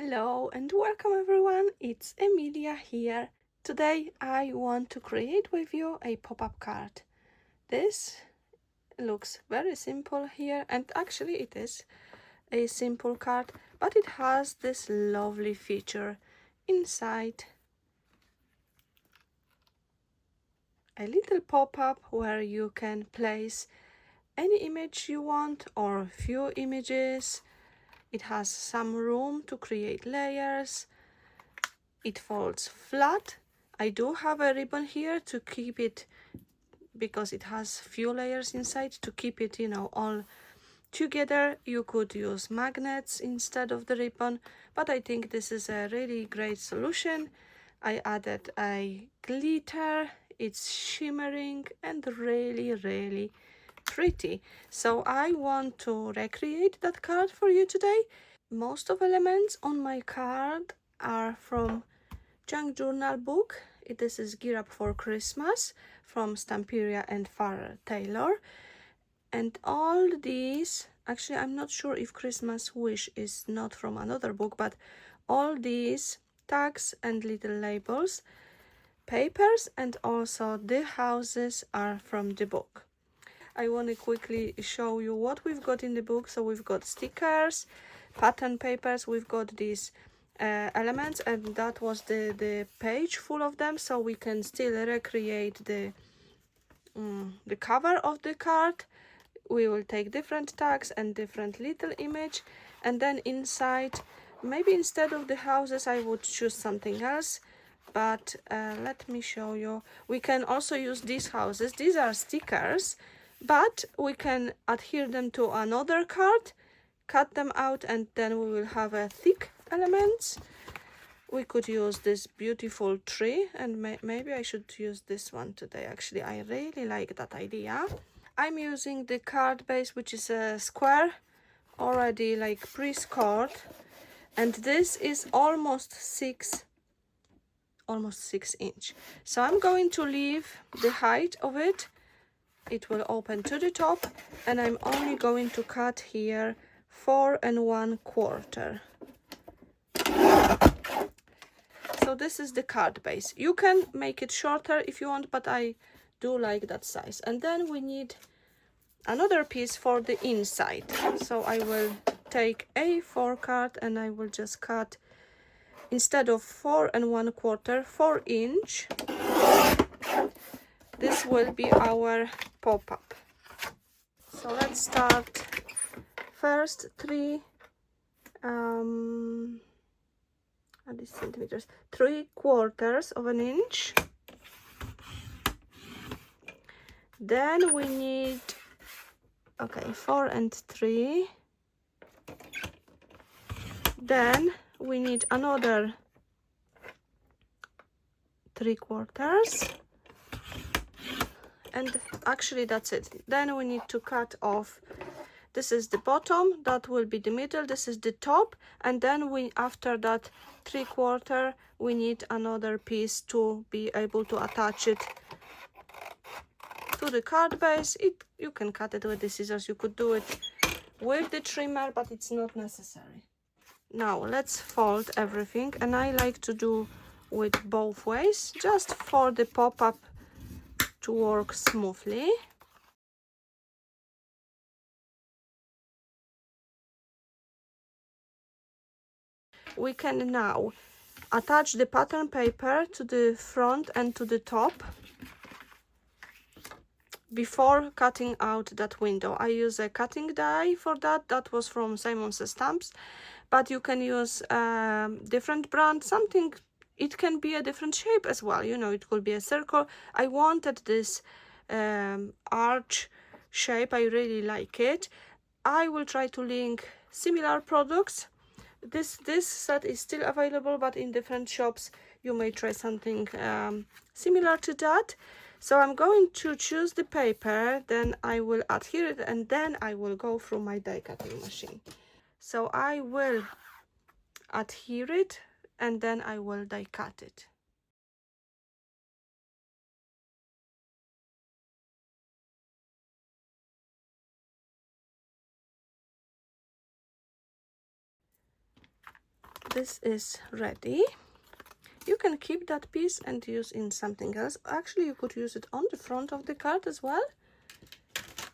Hello and welcome everyone, it's Emilia here. Today I want to create with you a pop-up card. This looks very simple here, and actually it is a simple card, but it has this lovely feature inside. A little pop-up where you can place any image you want or a few images. It has some room to create layers. It folds flat. I do have a ribbon here to keep it, because it has few layers inside, to keep it, all together. You could use magnets instead of the ribbon, but I think this is a really great solution. I added a glitter. It's shimmering and really pretty. So I want to recreate that card for you today. Most of elements on my card are from junk journal book. This is Gear Up for Christmas from Stamperia and Farrell Taylor. And all these, actually I'm not sure if Christmas Wish is not from another book, but all these tags and little labels, papers, and also the houses are from the book. I want to quickly show you what we've got in the book. So we've got stickers, pattern papers, we've got these elements, and that was the page full of them, so we can still recreate the cover of the card. We will take different tags and different little image, and then inside, maybe instead of the houses I would choose something else, but let me show you. We can also use these houses. These are stickers, but we can adhere them to another card, cut them out, and then we will have a thick elements. We could use this beautiful tree, and maybe I should use this one today. Actually, I really like that idea. I'm using the card base, which is a square, already like pre-scored, and this is almost 6 inch. So I'm going to leave the height of it. It will open to the top, and I'm only going to cut here 4 1/4. So this is the card base. You can make it shorter if you want, but I do like that size. And then we need another piece for the inside. So I will take A4 card and I will just cut, instead of 4 1/4, 4 inch. This will be our pop-up. So let's start. First 3 centimeters, 3/4 of an inch. Then we need 4 and 3. Then we need another 3/4, and actually that's it. Then we need to cut off. This is the bottom, that will be the middle, this is the top, and then we, after that 3/4, we need another piece to be able to attach it to the card base. You can cut it with the scissors, you could do it with the trimmer, but it's not necessary. Now let's fold everything, and I like to do with both ways, just for the pop-up to work smoothly. We can now attach the pattern paper to the front and to the top before cutting out that window. I use a cutting die for that. That was from Simon's Stamps, but you can use different brand, something. It can be a different shape as well, it could be a circle. I wanted this arch shape. I really like it. I will try to link similar products. This set is still available, but in different shops you may try something similar to that. So I'm going to choose the paper, then I will adhere it, and then I will go through my die cutting machine. So I will adhere it, and then I will die cut it. this is ready. You can keep that piece and use in something else. Actually, you could use it on the front of the card as well.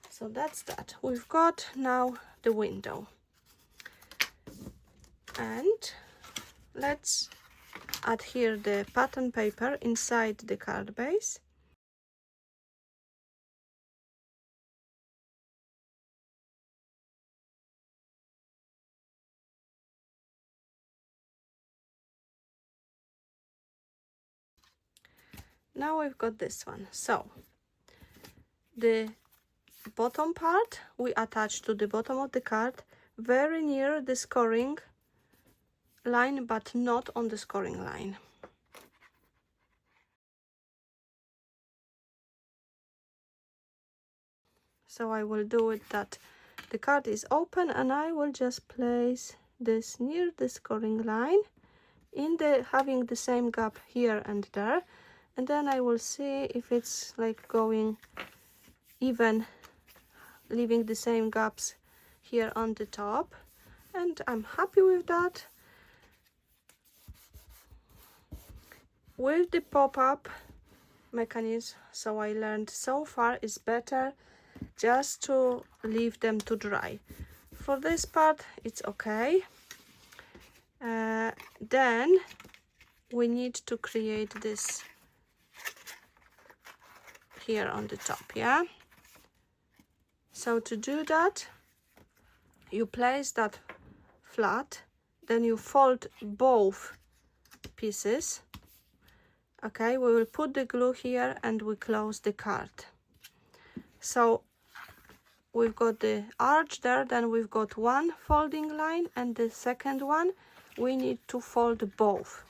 So that's that. We've got now the window. And let's adhere the pattern paper inside the card base. Now we've got this one. So the bottom part we attach to the bottom of the card, very near the scoring line, but not on the scoring line. So I will do it that the card is open, and I will just place this near the scoring line, in the having the same gap here and there, and then I will see if it's like going even, leaving the same gaps here on the top, and I'm happy with that. With the pop-up mechanism, so I learned so far, is better just to leave them to dry. For this part it's okay. Then we need to create this here on the top, yeah? So to do that, you place that flat, then you fold both pieces. Okay, we will put the glue here and we close the card. So we've got the arch there, then we've got one folding line, and the second one we need to fold both.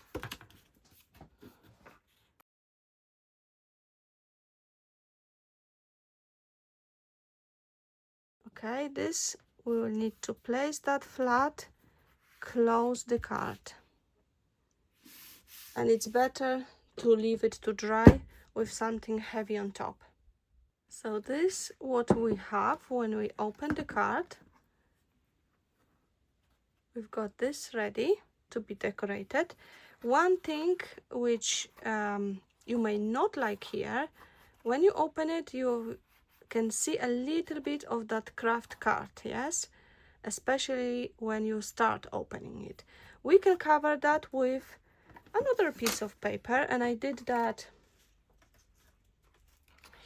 Okay, this we will need to place that flat, close the card, and it's better to leave it to dry with something heavy on top. So this what we have when we open the card. We've got this ready to be decorated. One thing which you may not like here, when you open it, you can see a little bit of that craft card, yes? Especially when you start opening it. We can cover that with another piece of paper, and I did that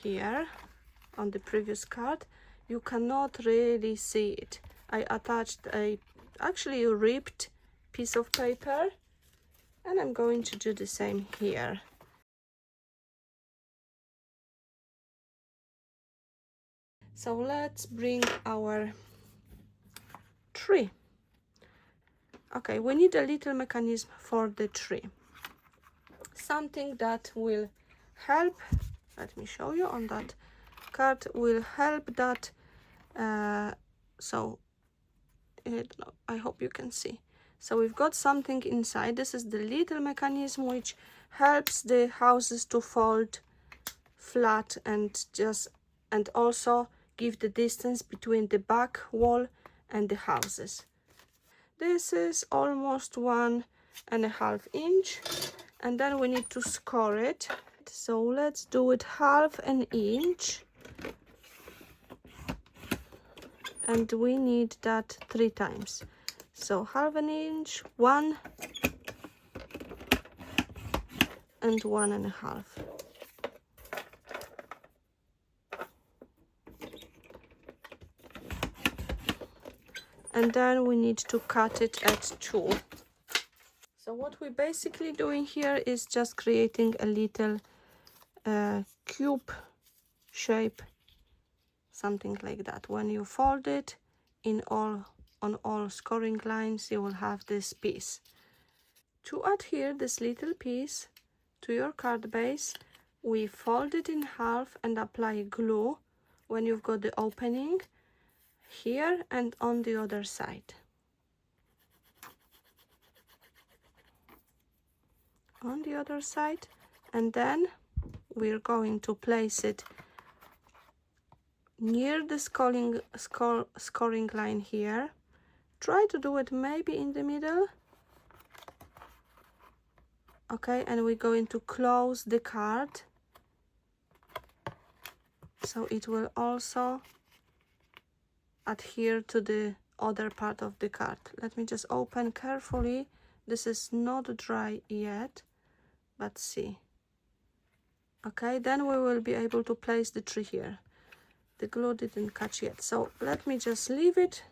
here on the previous card. You cannot really see it. I attached a actually ripped piece of paper, and I'm going to do the same here. So let's bring our tree. Okay, we need a little mechanism for the tree, something that will help. Let me show you on that card, will help that I hope you can see. So we've got something inside. This is the little mechanism which helps the houses to fold flat and also give the distance between the back wall and the houses. This is almost 1.5 inch, and then we need to score it. So let's do it 1/2 inch, and we need that 3 times. So 1/2 inch, 1 and 1.5. And then we need to cut it at 2. So what we're basically doing here is just creating a little cube shape, something like that. When you fold it on all scoring lines, you will have this piece. To adhere this little piece to your card base, we fold it in half and apply glue when you've got the opening here and on the other side. On the other side, and then we're going to place it near the scoring line here. Try to do it maybe in the middle, Okay, and we're going to close the card so it will also adhere to the other part of the card. Let me just open carefully. This is not dry yet, but see. Okay, then we will be able to place the tree here. The glue didn't catch yet, so let me just leave it.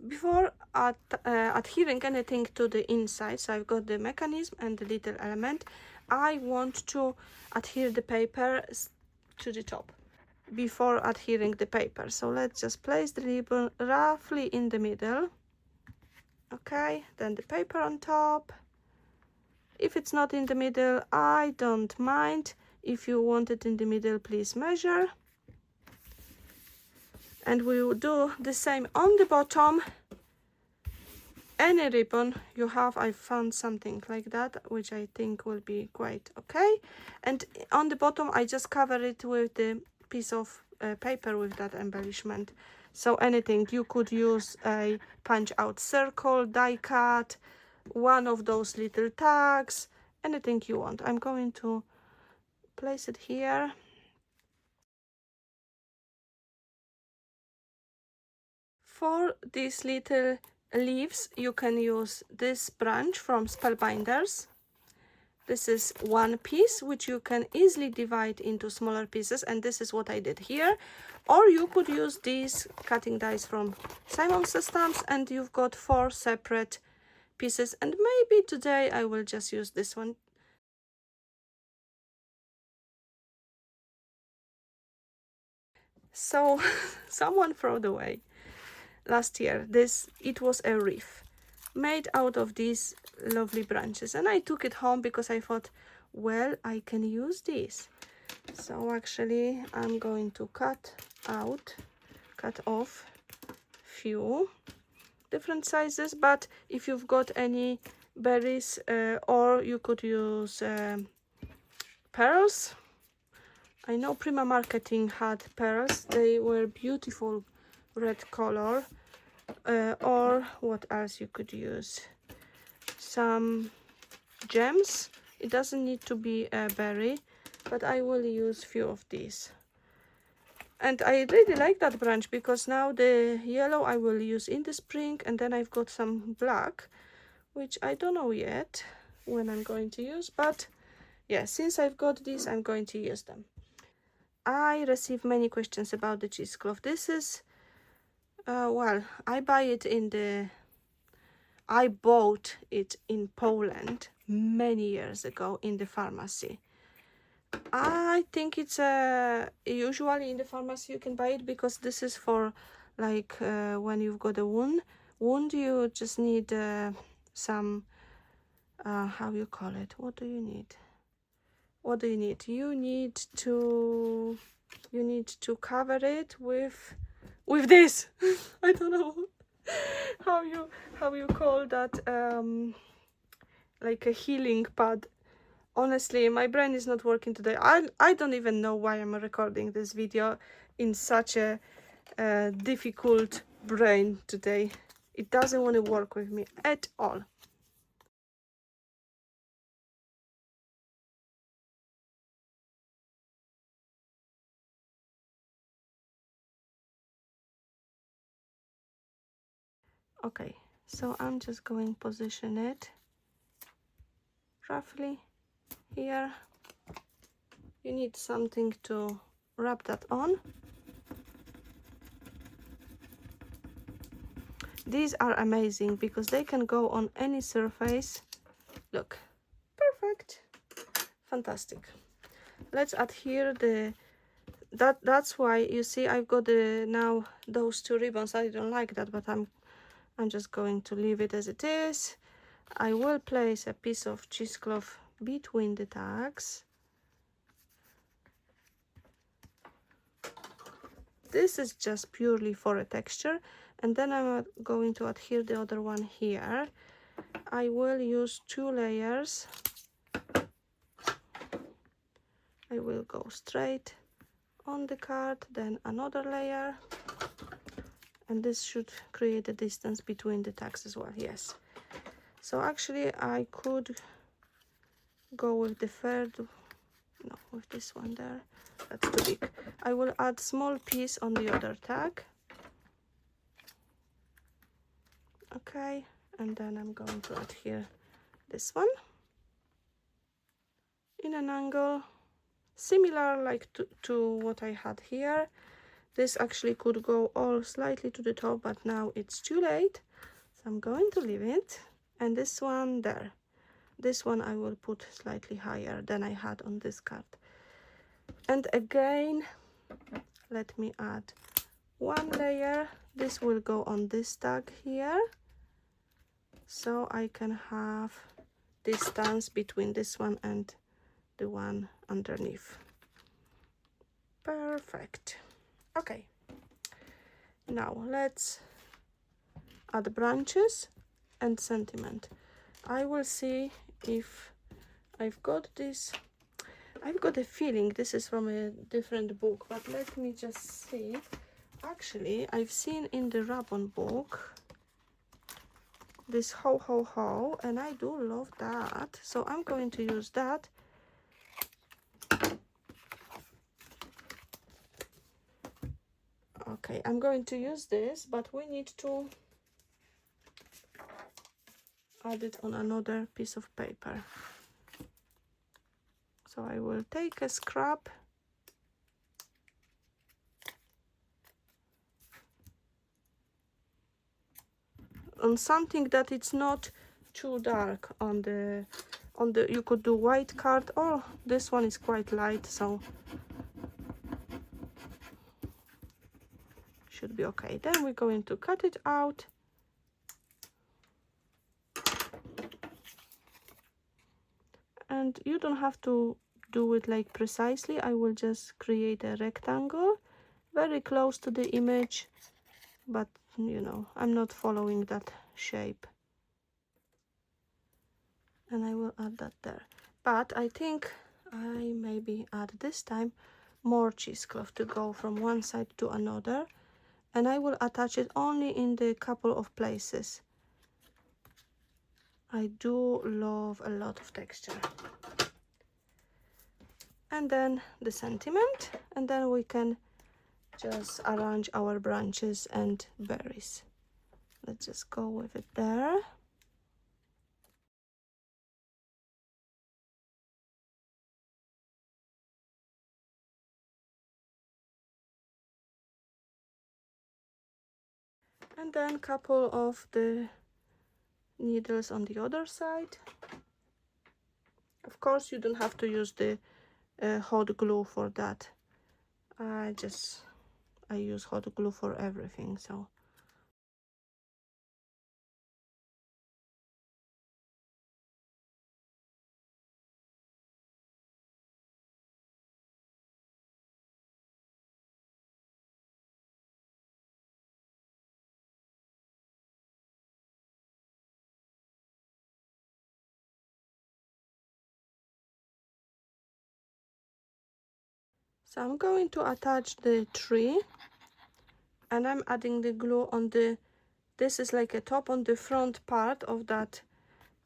Before adhering anything to the inside, so I've got the mechanism and the little element, I want to adhere the paper to the top before adhering the paper. So let's just place the ribbon roughly in the middle. Okay, then the paper on top. If it's not in the middle, I don't mind. If you want it in the middle, please measure. And we will do the same on the bottom. Any ribbon you have, I found something like that, which I think will be quite okay. And on the bottom, I just cover it with the piece of paper with that embellishment. So anything, you could use a punch out circle, die cut, one of those little tags, anything you want. I'm going to place it here. For these little leaves, you can use this branch from Spellbinders. This is one piece which you can easily divide into smaller pieces, and this is what I did here. Or you could use these cutting dies from Simon Says Stamps, and you've got 4 separate pieces, and maybe today I will just use this one. So someone threw away last year it was a wreath made out of these lovely branches, and I took it home because I thought, well, I can use this. So actually I'm going to cut off few different sizes, but if you've got any berries, or you could use pearls. I know Prima Marketing had pearls, they were beautiful red color. Or what else you could use? Some gems. It doesn't need to be a berry, but I will use few of these. And I really like that branch because now the yellow I will use in the spring, and then I've got some black, which I don't know yet when I'm going to use, but yeah, since I've got these, I'm going to use them. I receive many questions about the cheesecloth. This is well, I bought it in Poland many years ago in the pharmacy. I think it's usually in the pharmacy you can buy it, because this is for like when you've got a wound, you just need some how you call it? What do you need? What do you need? You need to cover it with this. I don't know how you call that, like a healing pad. Honestly, my brain is not working today. I don't even know why I'm recording this video in such a difficult brain today. It doesn't want to work with me at all. Okay, so I'm just going to position it roughly here. You need something to wrap that on. These are amazing because they can go on any surface. Look, perfect, fantastic. Let's adhere that's why you see I've got now those 2 ribbons. I don't like that, but I'm just going to leave it as it is. I will place a piece of cheesecloth between the tags. This is just purely for a texture, and then I'm going to adhere the other one here. I will use 2 layers. I will go straight on the card, then another layer, and this should create a distance between the tags as well. Yes, so actually I could go with the third, no, with this one there, that's too big. I will add small piece on the other tag. Okay, and then I'm going to add here this one in an angle similar like to what I had here. This actually could go all slightly to the top, but now it's too late, so I'm going to leave it. And this one there, this one I will put slightly higher than I had on this card. And again, let me add one layer. This will go on this tag here, so I can have distance between this one and the one underneath. Perfect. Okay, now let's add branches and sentiment. I will see if I've got this. I've got a feeling this is from a different book, but let me just see. Actually, I've seen in the Rabon book this ho ho ho, and I do love that, so I'm going to use that. Okay, I'm going to use this, but we need to add it on another piece of paper. So I will take a scrap on something that it's not too dark on the you could do white card, or this one is quite light, so should be okay. Then we're going to cut it out. And you don't have to do it like precisely. I will just create a rectangle very close to the image, but you know, I'm not following that shape. And I will add that there. But I think I maybe add this time more cheesecloth to go from one side to another, and I will attach it only in the couple of places. I do love a lot of texture. And then the sentiment, and then we can just arrange our branches and berries. Let's just go with it there. And then couple of the needles on the other side. Of course, you don't have to use the hot glue for that. I use hot glue for everything, so. So I'm going to attach the tree, and I'm adding the glue on the, this is like a top on the front part of that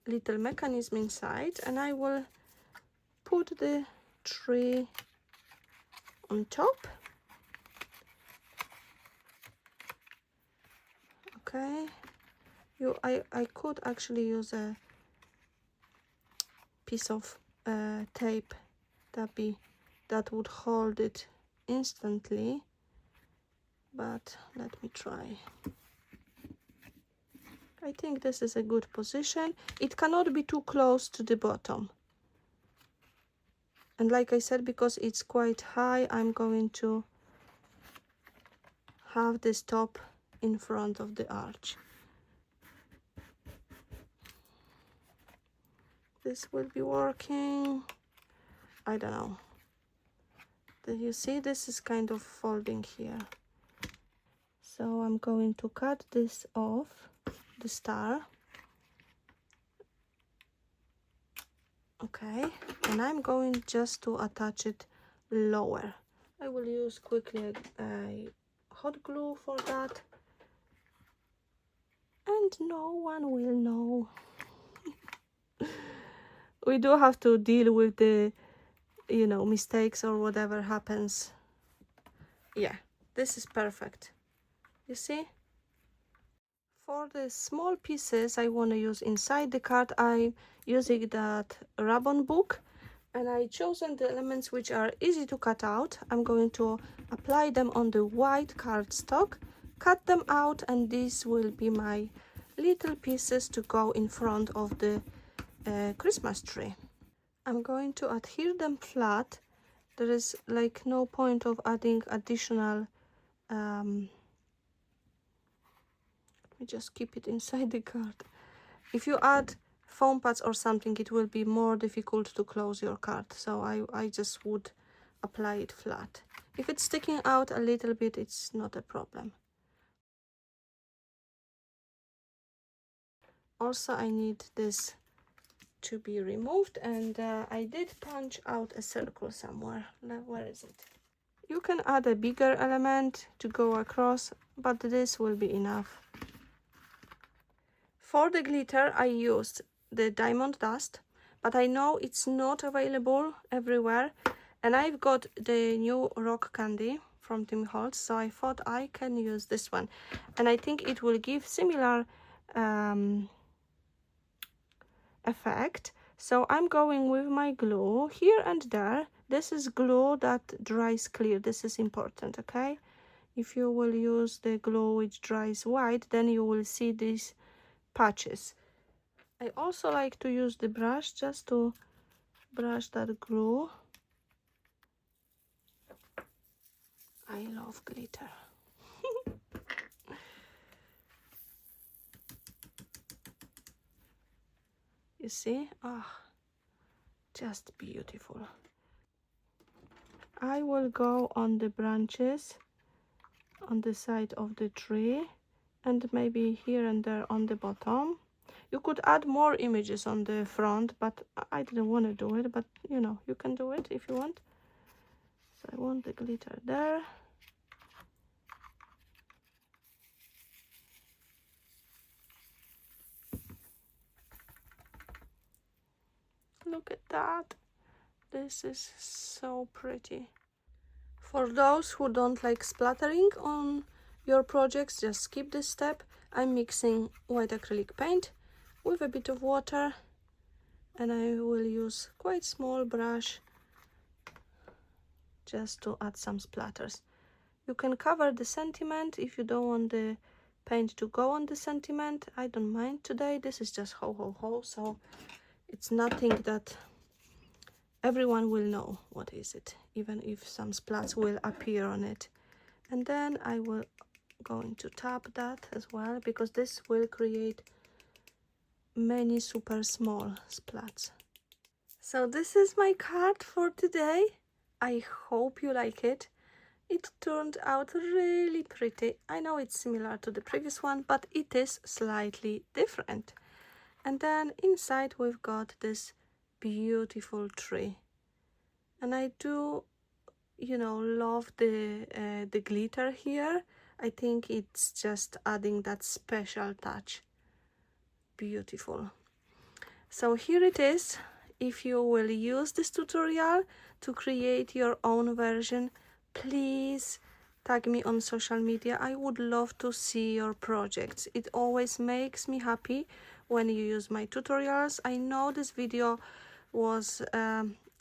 little mechanism inside, and I will put the tree on top. Okay, I could actually use a piece of tape that would hold it instantly, but let me try. I think this is a good position. It cannot be too close to the bottom, and like I said, because it's quite high, I'm going to have this top in front of the arch. This will be working. I don't know. Do you see, this is kind of folding here. So I'm going to cut this off, the star. Okay, and I'm going just to attach it lower. I will use quickly a hot glue for that, and no one will know. we do have to deal with the, you know, mistakes or whatever happens. Yeah, this is perfect. You see? For the small pieces I want to use inside the card, I'm using that ribbon book, and I chosen the elements which are easy to cut out. I'm going to apply them on the white cardstock, cut them out, and these will be my little pieces to go in front of the Christmas tree. I'm going to adhere them flat. There is like no point of adding additional let me just keep it inside the card. If you add foam pads or something, it will be more difficult to close your card, so I just would apply it flat. If it's sticking out a little bit, it's not a problem. Also, I need this to be removed, and I did punch out a circle somewhere. Now, where is it? You can add a bigger element to go across, but this will be enough. For the glitter, I used the diamond dust, but I know it's not available everywhere, and I've got the new rock candy from Holtz, so I thought I can use this one, and I think it will give similar effect. So I'm going with my glue here and there. This is glue that dries clear. This is important, okay? If you will use the glue which dries white, then you will see these patches. I also like to use the brush just to brush that glue. I love glitter. You see? Ah, just beautiful. I will go on the branches on the side of the tree, and maybe here and there on the bottom. You could add more images on the front, but I didn't want to do it, but you know, you can do it if you want. So I want the glitter there. Look at that. This is so pretty. For those who don't like splattering on your projects, just skip this step. I'm mixing white acrylic paint with a bit of water, and I will use quite small brush just to add some splatters. You can cover the sentiment if you don't want the paint to go on the sentiment. I don't mind today. This is just ho ho ho, so it's nothing that everyone will know what is it, even if some splats will appear on it. And then I will going to tap that as well, because this will create many super small splats. So this is my card for today. I hope you like it. It turned out really pretty. I know it's similar to the previous one, but it is slightly different. And then inside we've got this beautiful tree, and I do, you know, love the glitter here. I think it's just adding that special touch. Beautiful. So here it is. If you will use this tutorial to create your own version, please tag me on social media. I would love to see your projects. It always makes me happy when you use my tutorials. I know this video was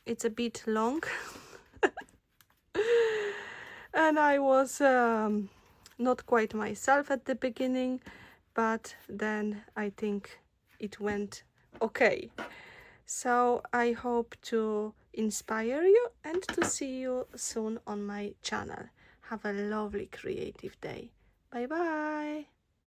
it's a bit long and I was not quite myself at the beginning, but then I think it went okay. So I hope to inspire you and to see you soon on my channel. Have a lovely creative day. Bye bye.